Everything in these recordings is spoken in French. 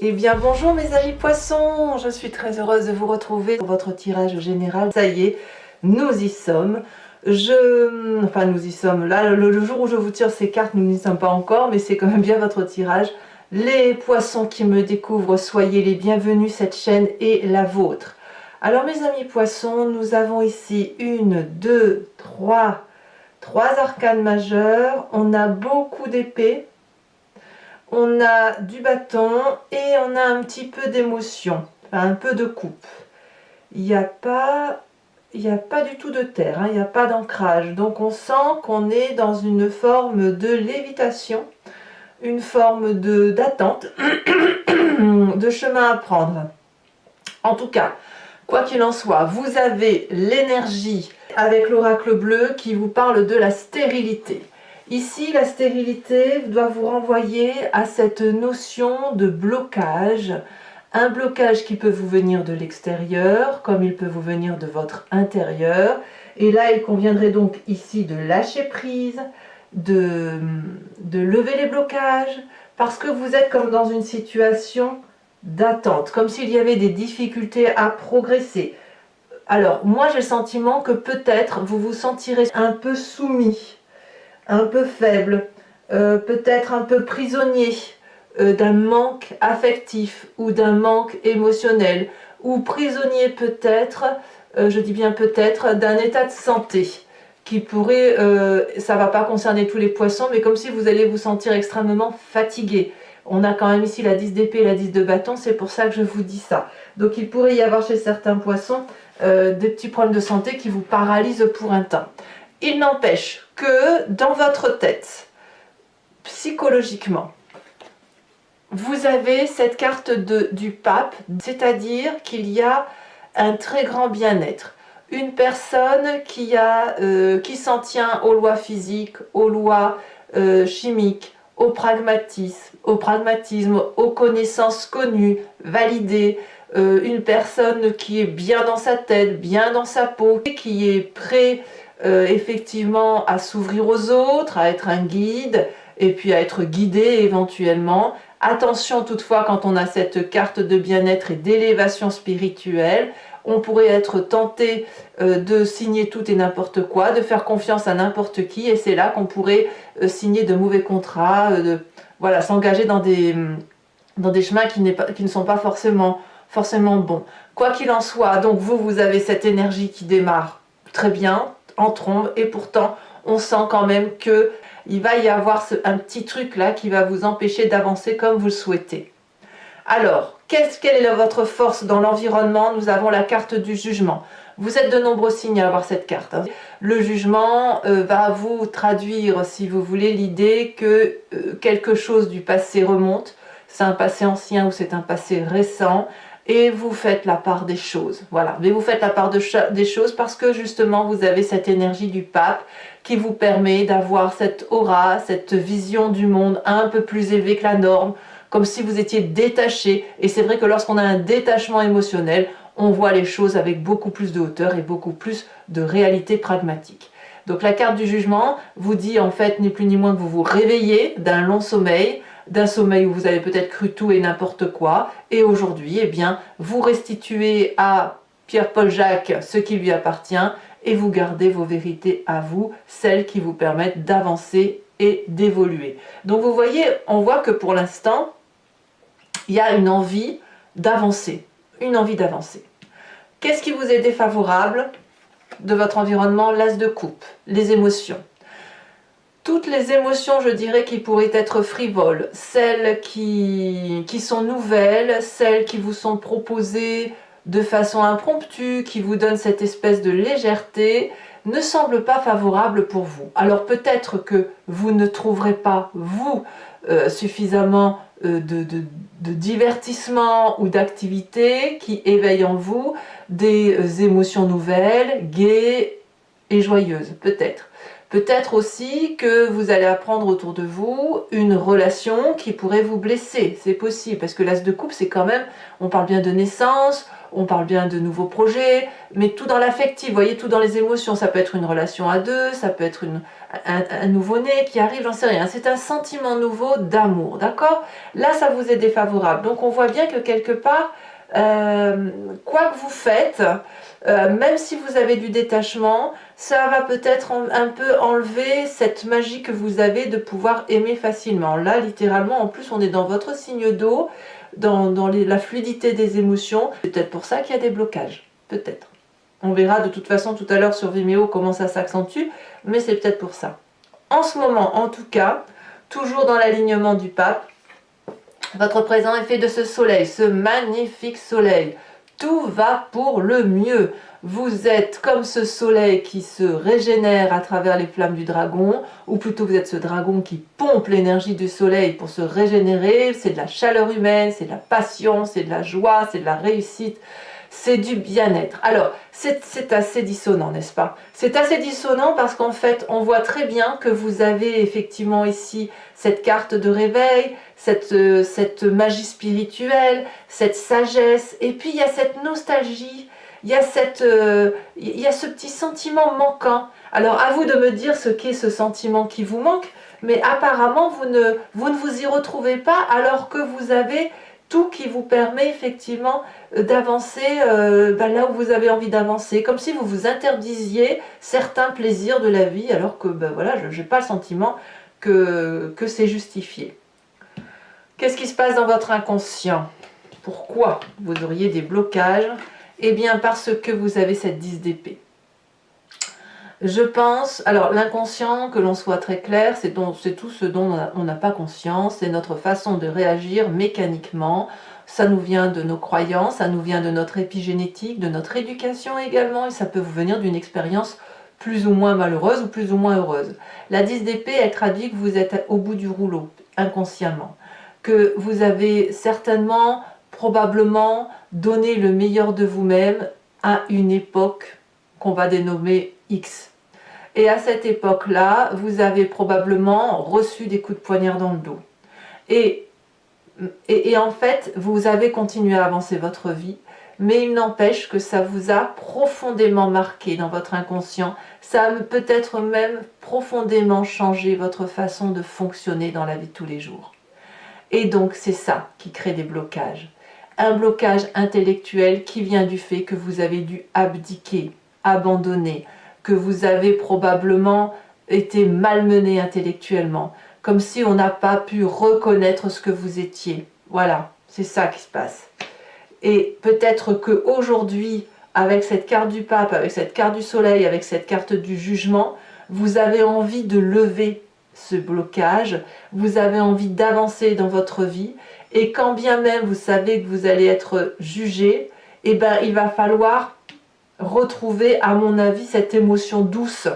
Eh bien bonjour mes amis poissons, je suis très heureuse de vous retrouver pour votre tirage général. Ça y est, nous y sommes. Enfin nous y sommes, là le jour où je vous tire ces cartes, nous n'y sommes pas encore, mais c'est quand même bien votre tirage. Les poissons qui me découvrent, soyez les bienvenus, cette chaîne est la vôtre. Alors mes amis poissons, nous avons ici trois arcanes majeures, on a beaucoup d'épées. On a du bâton et on a un petit peu d'émotion, enfin, un peu de coupe. Il n'y a pas du tout de terre, hein, il n'y a pas d'ancrage. Donc on sent qu'on est dans une forme de lévitation, une forme d'attente, de chemin à prendre. En tout cas, quoi qu'il en soit, vous avez l'énergie avec l'oracle bleu qui vous parle de la stérilité. Ici, la stérilité doit vous renvoyer à cette notion de blocage, un blocage qui peut vous venir de l'extérieur, comme il peut vous venir de votre intérieur. Et là, il conviendrait donc ici de lâcher prise, de lever les blocages, parce que vous êtes comme dans une situation d'attente, comme s'il y avait des difficultés à progresser. Alors, moi j'ai le sentiment que peut-être vous vous sentirez un peu soumis, un peu faible, peut-être un peu prisonnier d'un manque affectif ou d'un manque émotionnel, ou prisonnier peut-être, je dis bien peut-être, d'un état de santé qui pourrait, ça ne va pas concerner tous les poissons, mais comme si vous allez vous sentir extrêmement fatigué. On a quand même ici la 10 d'épée et la 10 de bâton, c'est pour ça que je vous dis ça. Donc il pourrait y avoir chez certains poissons des petits problèmes de santé qui vous paralysent pour un temps. Il n'empêche que dans votre tête, psychologiquement, vous avez cette carte du pape, c'est-à-dire qu'il y a un très grand bien-être. Une personne qui s'en tient aux lois physiques, aux lois chimiques, au pragmatisme, aux connaissances connues, validées, une personne qui est bien dans sa tête, bien dans sa peau, qui est prêt effectivement à s'ouvrir aux autres, à être un guide, et puis à être guidé éventuellement. Attention toutefois, quand on a cette carte de bien-être et d'élévation spirituelle, on pourrait être tenté de signer tout et n'importe quoi, de faire confiance à n'importe qui, et c'est là qu'on pourrait signer de mauvais contrats, voilà, s'engager dans des chemins qui ne sont pas forcément bons. Quoi qu'il en soit, donc vous avez cette énergie qui démarre très bien, en trombe, et pourtant on sent quand même que il va y avoir un petit truc là qui va vous empêcher d'avancer comme vous le souhaitez. Alors, quelle est votre force dans l'environnement? Nous avons la carte du jugement. Vous êtes de nombreux signes à avoir cette carte. Le jugement va vous traduire, si vous voulez, l'idée que quelque chose du passé remonte. C'est un passé ancien ou c'est un passé récent. Et vous faites la part des choses. Voilà, mais vous faites la part des choses parce que justement vous avez cette énergie du pape qui vous permet d'avoir cette aura, cette vision du monde un peu plus élevée que la norme, comme si vous étiez détaché. Et c'est vrai que lorsqu'on a un détachement émotionnel, on voit les choses avec beaucoup plus de hauteur et beaucoup plus de réalité pragmatique. Donc la carte du jugement vous dit en fait ni plus ni moins que vous vous réveillez d'un long sommeil, d'un sommeil où vous avez peut-être cru tout et n'importe quoi, et aujourd'hui, eh bien, vous restituez à Pierre-Paul Jacques ce qui lui appartient, et vous gardez vos vérités à vous, celles qui vous permettent d'avancer et d'évoluer. Donc vous voyez, on voit que pour l'instant, il y a une envie d'avancer, Qu'est-ce qui vous est défavorable de votre environnement? L'as de coupe, les émotions. Toutes les émotions, je dirais, qui pourraient être frivoles, celles qui sont nouvelles, celles qui vous sont proposées de façon impromptue, qui vous donnent cette espèce de légèreté, ne semblent pas favorables pour vous. Alors peut-être que vous ne trouverez pas, vous, suffisamment de divertissement ou d'activité qui éveillent en vous des émotions nouvelles, gaies et joyeuses, peut-être. Peut-être aussi que vous allez apprendre autour de vous une relation qui pourrait vous blesser, c'est possible, parce que l'as de coupe c'est quand même, on parle bien de naissance, on parle bien de nouveaux projets, mais tout dans l'affectif, vous voyez, tout dans les émotions. Ça peut être une relation à deux, ça peut être un nouveau-né qui arrive, j'en sais rien. C'est un sentiment nouveau d'amour, d'accord? Là, ça vous est défavorable. Donc, on voit bien que quelque part, quoi que vous faites, même si vous avez du détachement, ça va peut-être un peu enlever cette magie que vous avez de pouvoir aimer facilement. Là, littéralement, en plus, on est dans votre signe d'eau, dans la fluidité des émotions. C'est peut-être pour ça qu'il y a des blocages, peut-être. On verra de toute façon tout à l'heure sur Vimeo comment ça s'accentue, mais c'est peut-être pour ça. En ce moment, en tout cas, toujours dans l'alignement du pape, votre présent est fait de ce soleil, ce magnifique soleil. Tout va pour le mieux. Vous êtes comme ce soleil qui se régénère à travers les flammes du dragon, ou plutôt vous êtes ce dragon qui pompe l'énergie du soleil pour se régénérer. C'est de la chaleur humaine, c'est de la passion, c'est de la joie, c'est de la réussite, c'est du bien-être. Alors, c'est assez dissonant, n'est-ce pas? C'est assez dissonant parce qu'en fait, on voit très bien que vous avez effectivement ici cette carte de réveil, cette magie spirituelle, cette sagesse, et puis il y a cette nostalgie, il y a ce petit sentiment manquant. Alors à vous de me dire ce qu'est ce sentiment qui vous manque, mais apparemment vous ne vous y retrouvez pas alors que vous avez tout qui vous permet effectivement d'avancer là où vous avez envie d'avancer, comme si vous vous interdisiez certains plaisirs de la vie alors que voilà, je n'ai pas le sentiment que c'est justifié. Qu'est-ce qui se passe dans votre inconscient? Pourquoi vous auriez des blocages? Eh bien parce que vous avez cette 10 d'épée. Je pense, alors l'inconscient, que l'on soit très clair, c'est tout ce dont on n'a pas conscience, c'est notre façon de réagir mécaniquement. Ça nous vient de nos croyances, ça nous vient de notre épigénétique, de notre éducation également, et ça peut vous venir d'une expérience plus ou moins malheureuse ou plus ou moins heureuse. La 10 d'épée, elle traduit que vous êtes au bout du rouleau, inconsciemment, que vous avez certainement, probablement, donné le meilleur de vous-même à une époque qu'on va dénommer X. Et à cette époque-là, vous avez probablement reçu des coups de poignard dans le dos. Et en fait, vous avez continué à avancer votre vie, mais il n'empêche que ça vous a profondément marqué dans votre inconscient. Ça a peut-être même profondément changé votre façon de fonctionner dans la vie de tous les jours. Et donc, c'est ça qui crée des blocages. Un blocage intellectuel qui vient du fait que vous avez dû abdiquer, abandonner, que vous avez probablement été malmené intellectuellement, comme si on n'a pas pu reconnaître ce que vous étiez. Voilà, c'est ça qui se passe. Et peut-être qu'aujourd'hui, avec cette carte du pape, avec cette carte du soleil, avec cette carte du jugement, vous avez envie de lever ce blocage, vous avez envie d'avancer dans votre vie, et quand bien même vous savez que vous allez être jugé, eh ben, il va falloir retrouver, à mon avis, cette émotion douce,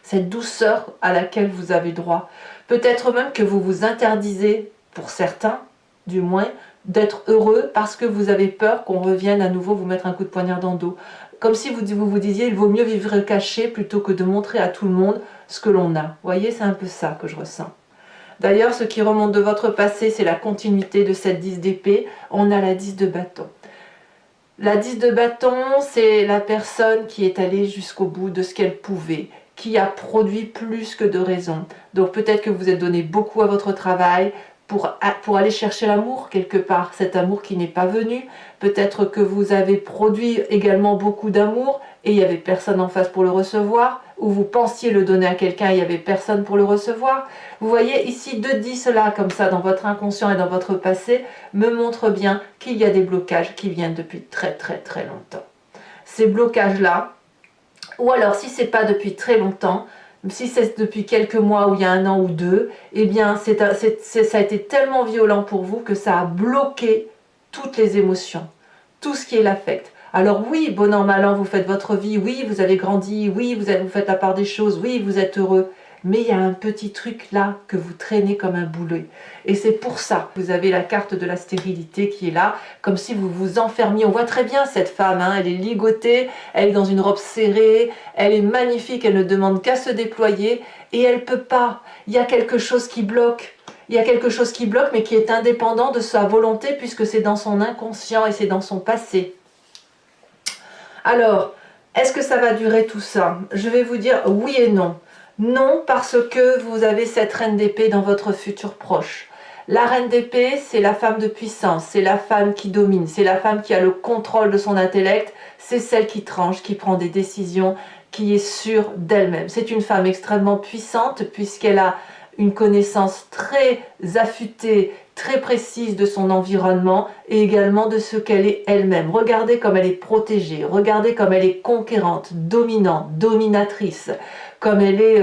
cette douceur à laquelle vous avez droit. Peut-être même que vous vous interdisez, pour certains du moins, d'être heureux parce que vous avez peur qu'on revienne à nouveau vous mettre un coup de poignard dans le dos. Comme si vous disiez, il vaut mieux vivre caché plutôt que de montrer à tout le monde ce que l'on a. Vous voyez, c'est un peu ça que je ressens. D'ailleurs, ce qui remonte de votre passé, c'est la continuité de cette 10 d'épée. On a la 10 de bâton. La 10 de bâton, c'est la personne qui est allée jusqu'au bout de ce qu'elle pouvait, qui a produit plus que de raison. Donc peut-être que vous êtes donné beaucoup à votre travail pour aller chercher l'amour quelque part, cet amour qui n'est pas venu. Peut-être que vous avez produit également beaucoup d'amour et il n'y avait personne en face pour le recevoir, ou vous pensiez le donner à quelqu'un et il n'y avait personne pour le recevoir. Vous voyez ici 2-10 là, comme ça, dans votre inconscient et dans votre passé, me montrent bien qu'il y a des blocages qui viennent depuis très très très longtemps. Ces blocages-là, ou alors si ce n'est pas depuis très longtemps, si c'est depuis quelques mois ou il y a 1 an ou 2, eh bien ça a été tellement violent pour vous que ça a bloqué toutes les émotions, tout ce qui est l'affect. Alors oui, bon an, mal an, vous faites votre vie, oui, vous avez grandi, oui, vous faites la part des choses, oui, vous êtes heureux, mais il y a un petit truc là que vous traînez comme un boulet. Et c'est pour ça que vous avez la carte de la stérilité qui est là, comme si vous vous enfermiez. On voit très bien cette femme, hein, elle est ligotée, elle est dans une robe serrée, elle est magnifique, elle ne demande qu'à se déployer, et elle ne peut pas. Il y a quelque chose qui bloque. Il y a quelque chose qui bloque, mais qui est indépendant de sa volonté, puisque c'est dans son inconscient et c'est dans son passé. Alors, est-ce que ça va durer tout ça? Je vais vous dire oui et non. Non, parce que vous avez cette reine d'épée dans votre futur proche. La reine d'épée, c'est la femme de puissance, c'est la femme qui domine, c'est la femme qui a le contrôle de son intellect, c'est celle qui tranche, qui prend des décisions, qui est sûre d'elle-même. C'est une femme extrêmement puissante puisqu'elle a une connaissance très affûtée, très précise de son environnement et également de ce qu'elle est elle-même. Regardez comme elle est protégée, regardez comme elle est conquérante, dominante, dominatrice, comme elle est,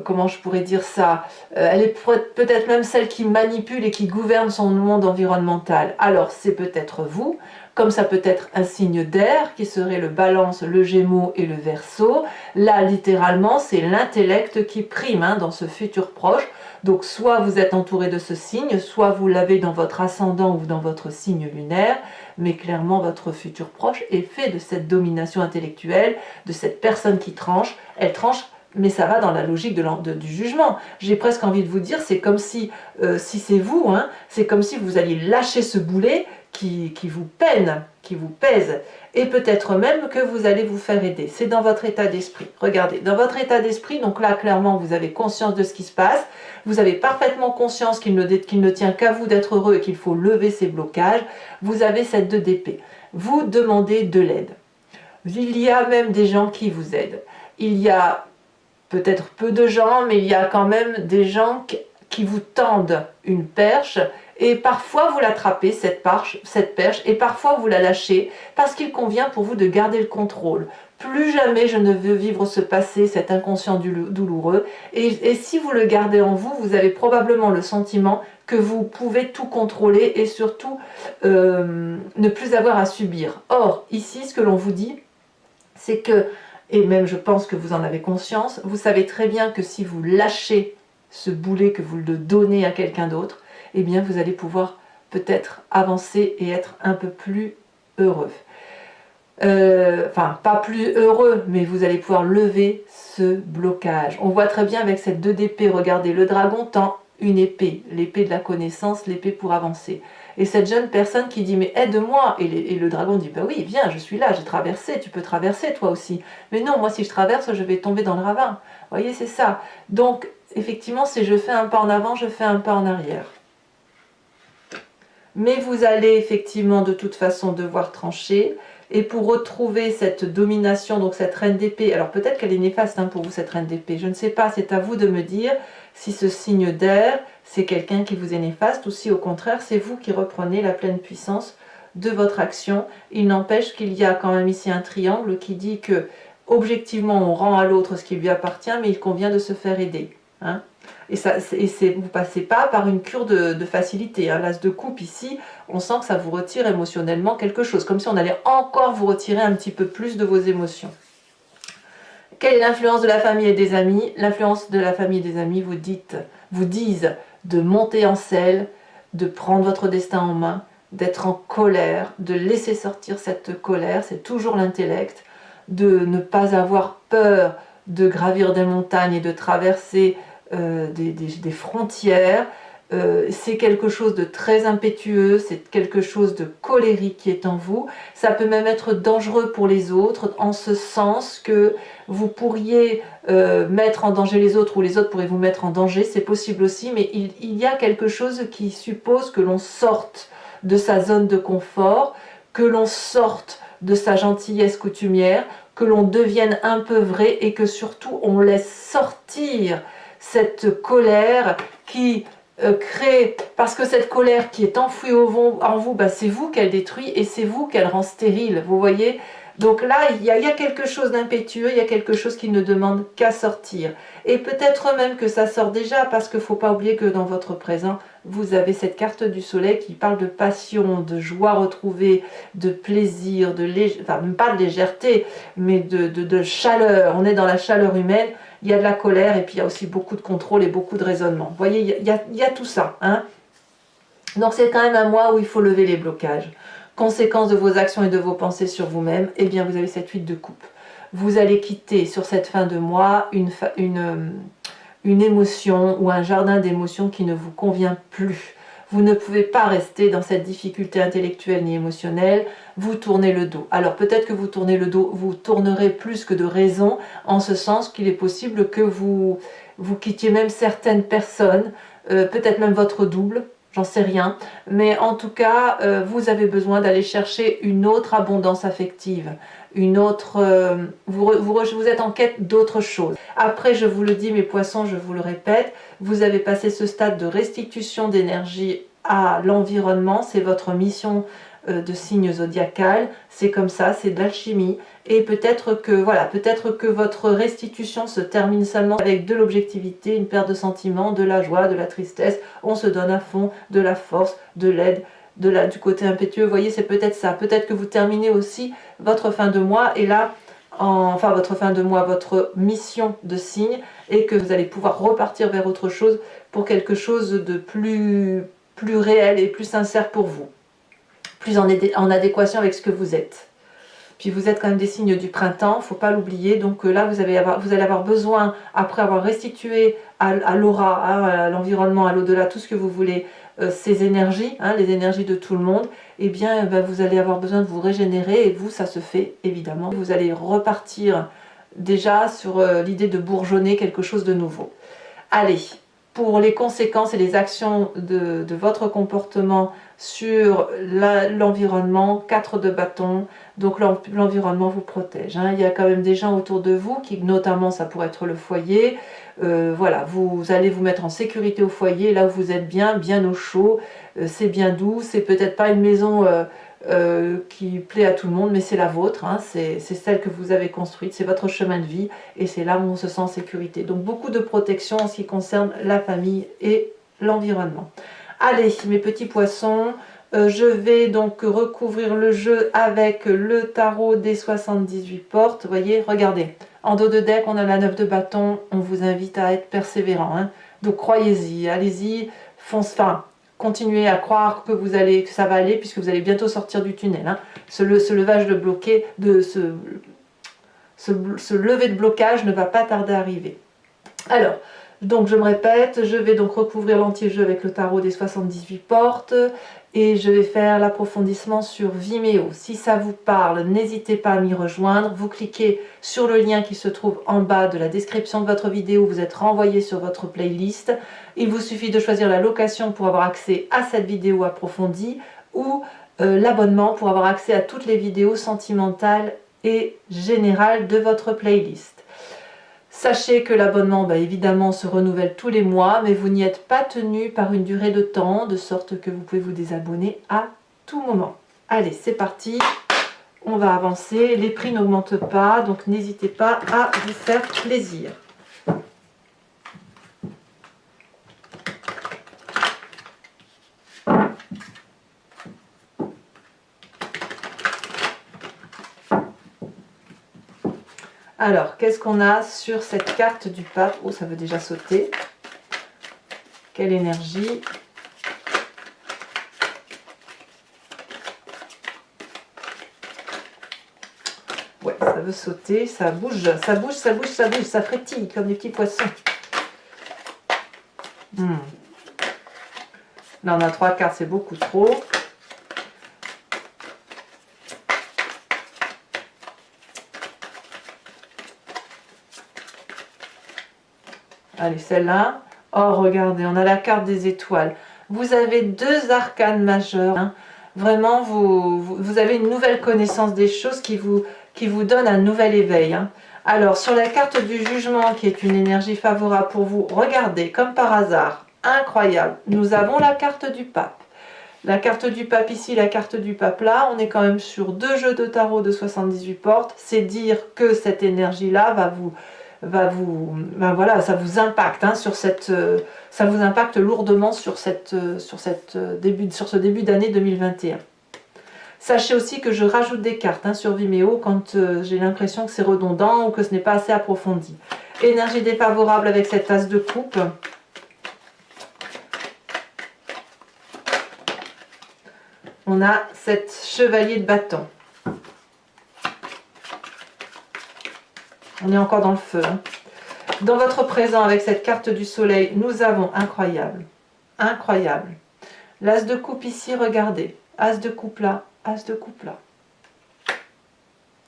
comment je pourrais dire ça, elle est peut-être même celle qui manipule et qui gouverne son monde environnemental. Alors c'est peut-être vous, comme ça peut être un signe d'air qui serait le Balance, le Gémeaux et le Verseau. Là littéralement c'est l'intellect qui prime hein, dans ce futur proche. Donc soit vous êtes entouré de ce signe, soit vous l'avez dans votre ascendant ou dans votre signe lunaire, mais clairement votre futur proche est fait de cette domination intellectuelle, de cette personne qui tranche. Elle tranche, mais ça va dans la logique du jugement. J'ai presque envie de vous dire, c'est comme si c'est vous, hein, c'est comme si vous alliez lâcher ce boulet qui vous peine, qui vous pèse, et peut-être même que vous allez vous faire aider. C'est dans votre état d'esprit. Regardez, dans votre état d'esprit, donc là, clairement, vous avez conscience de ce qui se passe, vous avez parfaitement conscience qu'il ne tient qu'à vous d'être heureux et qu'il faut lever ces blocages, vous avez cette 2 d'épée. Vous demandez de l'aide. Il y a même des gens qui vous aident. Il y a peut-être peu de gens, mais il y a quand même des gens qui vous tendent une perche, et parfois vous l'attrapez, cette perche, et parfois vous la lâchez, parce qu'il convient pour vous de garder le contrôle. Plus jamais je ne veux vivre ce passé, cet inconscient douloureux, et si vous le gardez en vous, vous avez probablement le sentiment que vous pouvez tout contrôler, et surtout ne plus avoir à subir. Or, ici, ce que l'on vous dit, c'est que, et même je pense que vous en avez conscience, vous savez très bien que si vous lâchez ce boulet, que vous le donnez à quelqu'un d'autre, eh bien vous allez pouvoir peut-être avancer et être un peu plus heureux. Enfin, pas plus heureux, mais vous allez pouvoir lever ce blocage. On voit très bien avec cette 2 d'épée, regardez, le dragon tend une épée, l'épée de la connaissance, l'épée pour avancer. Et cette jeune personne qui dit, mais aide-moi, et le dragon dit, bah oui, viens, je suis là, j'ai traversé, tu peux traverser toi aussi. Mais non, moi si je traverse, je vais tomber dans le ravin. Vous voyez, c'est ça. Donc, effectivement, si je fais un pas en avant, je fais un pas en arrière. Mais vous allez effectivement de toute façon devoir trancher, et pour retrouver cette domination, donc cette reine d'épée, alors peut-être qu'elle est néfaste hein, pour vous cette reine d'épée, je ne sais pas, c'est à vous de me dire si ce signe d'air, c'est quelqu'un qui vous est néfaste, ou si au contraire c'est vous qui reprenez la pleine puissance de votre action. Il n'empêche qu'il y a quand même ici un triangle qui dit que objectivement on rend à l'autre ce qui lui appartient, mais il convient de se faire aider. Hein. Et vous ne passez pas par une cure de facilité. Hein. L'as de coupe ici, on sent que ça vous retire émotionnellement quelque chose, comme si on allait encore vous retirer un petit peu plus de vos émotions. Quelle est l'influence de la famille et des amis? L'influence de la famille et des amis vous disent de monter en selle, de prendre votre destin en main, d'être en colère, de laisser sortir cette colère, c'est toujours l'intellect, de ne pas avoir peur de gravir des montagnes et de traverser des frontières. C'est quelque chose de très impétueux, c'est quelque chose de colérique qui est en vous. Ça peut même être dangereux pour les autres, en ce sens que vous pourriez mettre en danger les autres, ou les autres pourraient vous mettre en danger, c'est possible aussi, mais il y a quelque chose qui suppose que l'on sorte de sa zone de confort, que l'on sorte de sa gentillesse coutumière, que l'on devienne un peu vrai, et que surtout on laisse sortir cette colère qui crée, parce que cette colère qui est enfouie en vous, bah, c'est vous qu'elle détruit et c'est vous qu'elle rend stérile, vous voyez. Donc là, il y a quelque chose d'impétueux, il y a quelque chose qui ne demande qu'à sortir. Et peut-être même que ça sort déjà, parce qu'il ne faut pas oublier que dans votre présent, vous avez cette carte du soleil qui parle de passion, de joie retrouvée, de plaisir, enfin même pas de légèreté, mais de chaleur. On est dans la chaleur humaine, il y a de la colère et puis il y a aussi beaucoup de contrôle et beaucoup de raisonnement. Vous voyez, il y a tout ça. Hein. Donc c'est quand même un mois où il faut lever les blocages. Conséquence de vos actions et de vos pensées sur vous-même, eh bien vous avez cette 8 de coupe. Vous allez quitter sur cette fin de mois une émotion ou un jardin d'émotions qui ne vous convient plus. Vous ne pouvez pas rester dans cette difficulté intellectuelle ni émotionnelle, vous tournez le dos. Alors peut-être que vous tournez le dos, vous tournerez plus que de raison, en ce sens qu'il est possible que vous quittiez même certaines personnes, peut-être même votre double, j'en sais rien, mais en tout cas, vous avez besoin d'aller chercher une autre abondance affective, une autre, vous êtes en quête d'autre chose. Après, je vous le dis, mes poissons, je vous le répète, vous avez passé ce stade de restitution d'énergie à l'environnement, c'est votre mission de signe zodiacal, c'est comme ça, c'est de l'alchimie, et peut-être que voilà, peut-être que votre restitution se termine seulement avec de l'objectivité, une perte de sentiments, de la joie, de la tristesse, on se donne à fond, de la force, de l'aide, du côté impétueux, vous voyez, c'est peut-être ça, peut-être que vous terminez aussi votre fin de mois, et là, enfin votre fin de mois, votre mission de signe, et que vous allez pouvoir repartir vers autre chose, pour quelque chose de plus réel et plus sincère pour vous, plus en adéquation avec ce que vous êtes. Puis vous êtes quand même des signes du printemps, il ne faut pas l'oublier. Donc là, vous allez avoir besoin, après avoir restitué à l'aura, à l'environnement, à l'au-delà, tout ce que vous voulez, ces énergies, les énergies de tout le monde, eh bien vous allez avoir besoin de vous régénérer, et vous, ça se fait évidemment. Vous allez repartir déjà sur l'idée de bourgeonner quelque chose de nouveau. Allez, pour les conséquences et les actions de votre comportement sur l'environnement, 4 de bâton, donc l'environnement vous protège. Hein. Il y a quand même des gens autour de vous, qui notamment ça pourrait être le foyer, voilà, vous allez vous mettre en sécurité au foyer, là où vous êtes bien au chaud, c'est bien doux, c'est peut-être pas une maison qui plaît à tout le monde, mais c'est la vôtre, hein, c'est celle que vous avez construite, c'est votre chemin de vie, et c'est là où on se sent en sécurité. Donc beaucoup de protection en ce qui concerne la famille et l'environnement. Allez, mes petits poissons, je vais donc recouvrir le jeu avec le tarot des 78 portes. Vous voyez, regardez, en dos de deck, on a la 9 de bâton, on vous invite à être persévérant. Hein. Donc croyez-y, allez-y, continuez à croire que ça va aller, puisque vous allez bientôt sortir du tunnel. Hein. Ce levage de bloqué, ce lever de blocage ne va pas tarder à arriver. Alors, donc je me répète, je vais donc recouvrir l'anti-jeu avec le tarot des 78 portes, et je vais faire l'approfondissement sur Vimeo. Si ça vous parle, n'hésitez pas à m'y rejoindre. Vous cliquez sur le lien qui se trouve en bas de la description de votre vidéo, vous êtes renvoyé sur votre playlist. Il vous suffit de choisir la location pour avoir accès à cette vidéo approfondie, ou l'abonnement pour avoir accès à toutes les vidéos sentimentales et générales de votre playlist. Sachez que l'abonnement, évidemment, se renouvelle tous les mois, mais vous n'y êtes pas tenu par une durée de temps, de sorte que vous pouvez vous désabonner à tout moment. Allez, c'est parti, on va avancer, les prix n'augmentent pas, donc n'hésitez pas à vous faire plaisir. Alors, qu'est-ce qu'on a sur cette carte du pape? Oh, ça veut déjà sauter. Quelle énergie! Ouais, ça veut sauter, ça bouge, ça bouge, ça bouge, ça bouge, ça frétille comme des petits poissons. Là, on a 3 cartes, c'est beaucoup trop. Allez, celle-là. Oh, regardez, on a la carte des étoiles. Vous avez 2 arcanes majeurs. Hein. Vraiment, vous avez une nouvelle connaissance des choses qui vous donne un nouvel éveil. Hein. Alors, sur la carte du jugement, qui est une énergie favorable pour vous, regardez, comme par hasard, incroyable, nous avons la carte du pape. La carte du pape ici, la carte du pape là, on est quand même sur 2 jeux de tarot de 78 portes. C'est dire que cette énergie-là ben voilà, ça vous impacte hein, ça vous impacte lourdement sur ce début d'année 2021. Sachez aussi que je rajoute des cartes hein, sur Vimeo quand j'ai l'impression que c'est redondant ou que ce n'est pas assez approfondi. Énergie défavorable avec cette as de coupe. On a cette chevalier de bâton. On est encore dans le feu. Hein. Dans votre présent, avec cette carte du soleil, nous avons incroyable. Incroyable. L'as de coupe ici, regardez. As de coupe là, as de coupe là.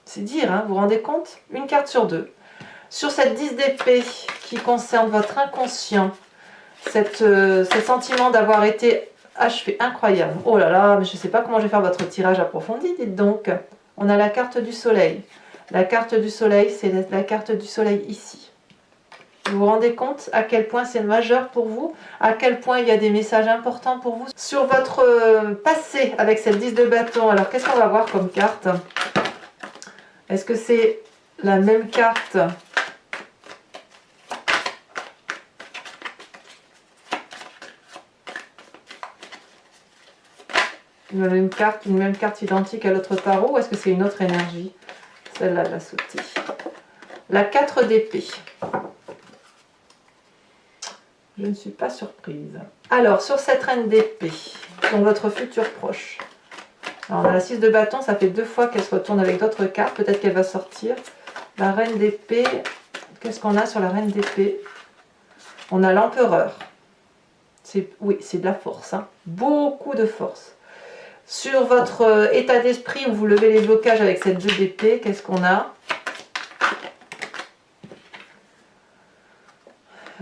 C'est dire, hein, vous vous rendez compte? Une carte sur deux. Sur cette 10 d'épée qui concerne votre inconscient, ce sentiment d'avoir été achevé, incroyable. Oh là là, mais je ne sais pas comment je vais faire votre tirage approfondi, dites donc. On a la carte du soleil. La carte du soleil, c'est la carte du soleil ici. Vous vous rendez compte à quel point c'est majeur pour vous, à quel point il y a des messages importants pour vous sur votre passé avec cette 10 de bâton. Alors qu'est-ce qu'on va voir comme carte? Est-ce que c'est la même carte? Une même carte identique à l'autre tarot, ou est-ce que c'est une autre énergie? Celle-là, elle a sauté. La 4 d'épée. Je ne suis pas surprise. Alors, sur cette reine d'épée, donc votre futur proche. Alors, on a la 6 de bâton, ça fait 2 fois qu'elle se retourne avec d'autres cartes. Peut-être qu'elle va sortir. La reine d'épée, qu'est-ce qu'on a sur la reine d'épée? On a l'empereur. Oui, c'est de la force. Hein. Beaucoup de force. Sur votre état d'esprit où vous levez les blocages avec cette 2 d'épée, qu'est-ce qu'on a?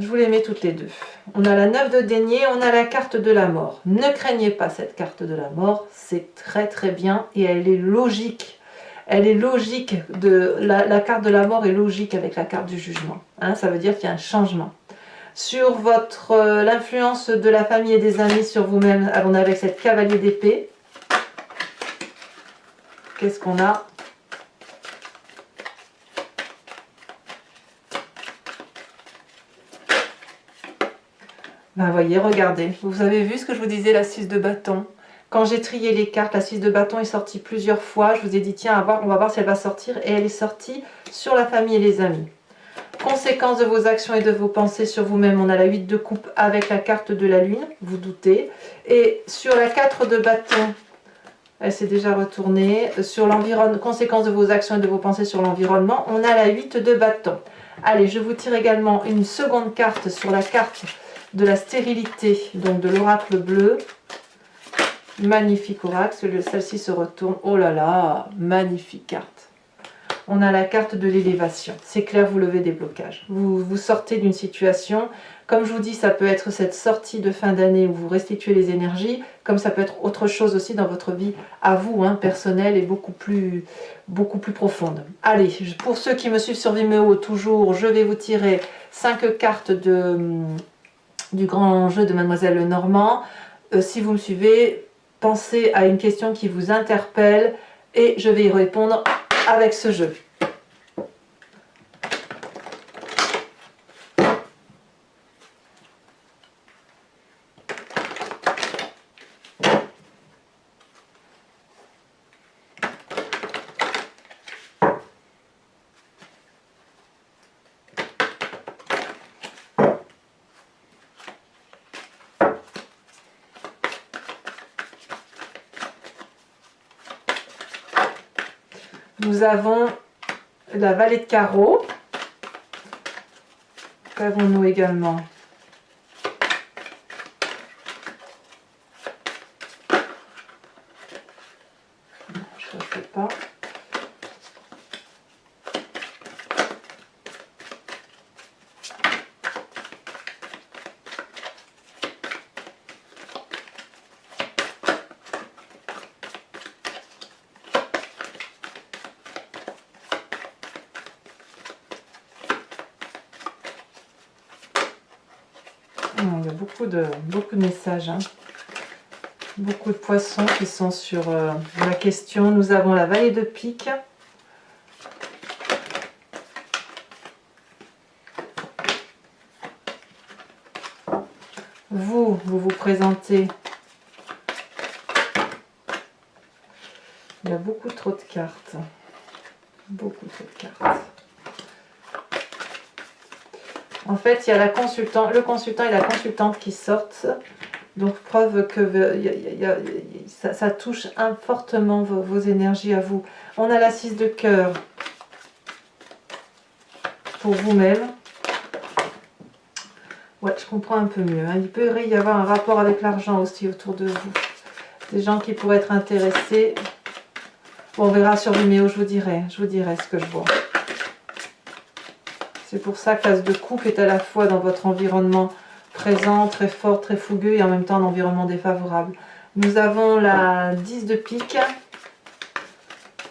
Je vous les mets toutes les deux. On a la 9 de denier, on a la carte de la mort. Ne craignez pas cette carte de la mort, c'est très très bien et elle est logique. Elle est logique, la carte de la mort est logique avec la carte du jugement. Hein, ça veut dire qu'il y a un changement. Sur l'influence de la famille et des amis sur vous-même, on est avec cette cavalier d'épée. Qu'est-ce qu'on a? Ben voyez, regardez, vous avez vu ce que je vous disais, la 6 de bâton. Quand j'ai trié les cartes, la 6 de bâton est sortie plusieurs fois. Je vous ai dit, tiens, on va voir si elle va sortir. Et elle est sortie sur la famille et les amis. Conséquence de vos actions et de vos pensées sur vous-même, on a la 8 de coupe avec la carte de la lune, vous doutez. Et sur la 4 de bâton, elle s'est déjà retournée. Sur l'environnement, conséquence de vos actions et de vos pensées sur l'environnement, on a la 8 de bâton. Allez, je vous tire également une seconde carte sur la carte de la stérilité, donc de l'oracle bleu. Magnifique oracle, celle-ci se retourne. Oh là là, magnifique carte. On a la carte de l'élévation. C'est clair, vous levez des blocages. Vous sortez d'une situation. Comme je vous dis, ça peut être cette sortie de fin d'année où vous restituez les énergies, comme ça peut être autre chose aussi dans votre vie à vous, hein, personnelle et beaucoup plus profonde. Allez, pour ceux qui me suivent sur Vimeo, toujours, je vais vous tirer 5 cartes du grand jeu de Mademoiselle Lenormand. Si vous me suivez, pensez à une question qui vous interpelle et je vais y répondre avec ce jeu. Nous avons la vallée de carreaux. Qu'avons-nous également? Je ne sais pas. Il y a beaucoup de messages, hein. Beaucoup de poissons qui sont sur la question. Nous avons la vallée de pique. vous vous présentez. Il y a beaucoup trop de cartes. Beaucoup trop de cartes. En fait, il y a le consultant et la consultante qui sortent. Donc, preuve que ça touche fortement vos énergies à vous. On a la 6 de cœur pour vous-même. Ouais, je comprends un peu mieux. Hein. Il peut y avoir un rapport avec l'argent aussi autour de vous. Des gens qui pourraient être intéressés. Bon, on verra sur Vimeo, je vous dirai ce que je vois. C'est pour ça que l'as de coupe est à la fois dans votre environnement présent, très fort, très fougueux et en même temps un environnement défavorable. Nous avons la 10 de pique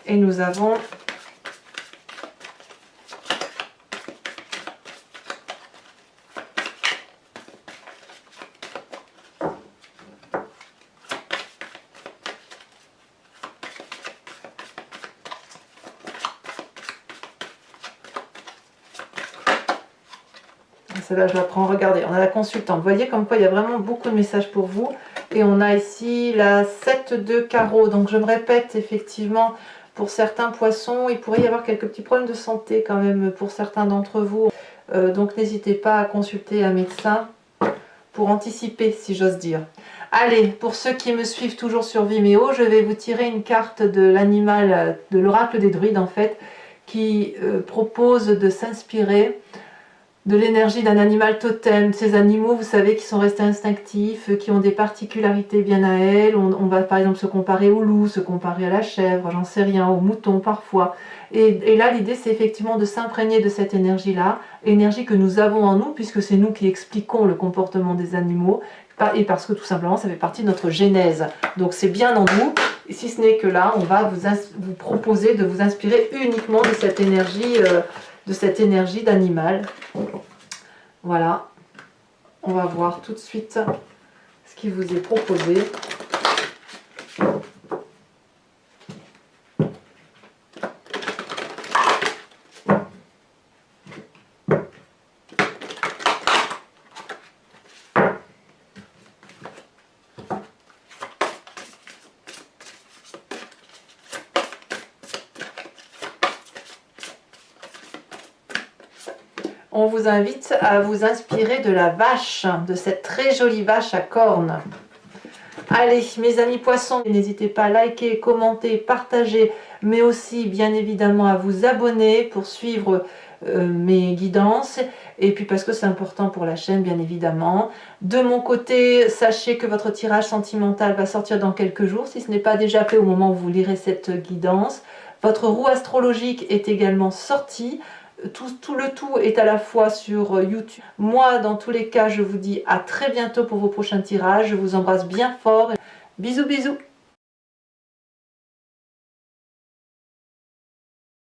et nous avons celle-là, je la prends. Regardez, on a la consultante. Vous voyez comme quoi il y a vraiment beaucoup de messages pour vous. Et on a ici la 7 de carreau. Donc je me répète, effectivement, pour certains poissons, il pourrait y avoir quelques petits problèmes de santé quand même pour certains d'entre vous. Donc n'hésitez pas à consulter un médecin pour anticiper, si j'ose dire. Allez, pour ceux qui me suivent toujours sur Vimeo, je vais vous tirer une carte de l'animal, de l'oracle des druides en fait, qui propose de s'inspirer de l'énergie d'un animal totem. Ces animaux, vous savez, qui sont restés instinctifs, qui ont des particularités bien à elles. On va par exemple se comparer au loup, se comparer à la chèvre, j'en sais rien, au mouton parfois. Et là, l'idée, c'est effectivement de s'imprégner de cette énergie-là, énergie que nous avons en nous, puisque c'est nous qui expliquons le comportement des animaux, et parce que tout simplement, ça fait partie de notre genèse. Donc c'est bien en nous, et si ce n'est que là, on va vous proposer de vous inspirer uniquement de cette énergie d'animal. Voilà, on va voir tout de suite ce qui vous est proposé. On vous invite à vous inspirer de la vache, de cette très jolie vache à cornes. Allez, mes amis poissons, n'hésitez pas à liker, commenter, partager, mais aussi bien évidemment à vous abonner pour suivre mes guidances, et puis parce que c'est important pour la chaîne, bien évidemment. De mon côté, sachez que votre tirage sentimental va sortir dans quelques jours, si ce n'est pas déjà fait au moment où vous lirez cette guidance. Votre roue astrologique est également sortie. Tout le tout est à la fois sur YouTube. Moi, dans tous les cas, je vous dis à très bientôt pour vos prochains tirages. Je vous embrasse bien fort. Bisous, bisous.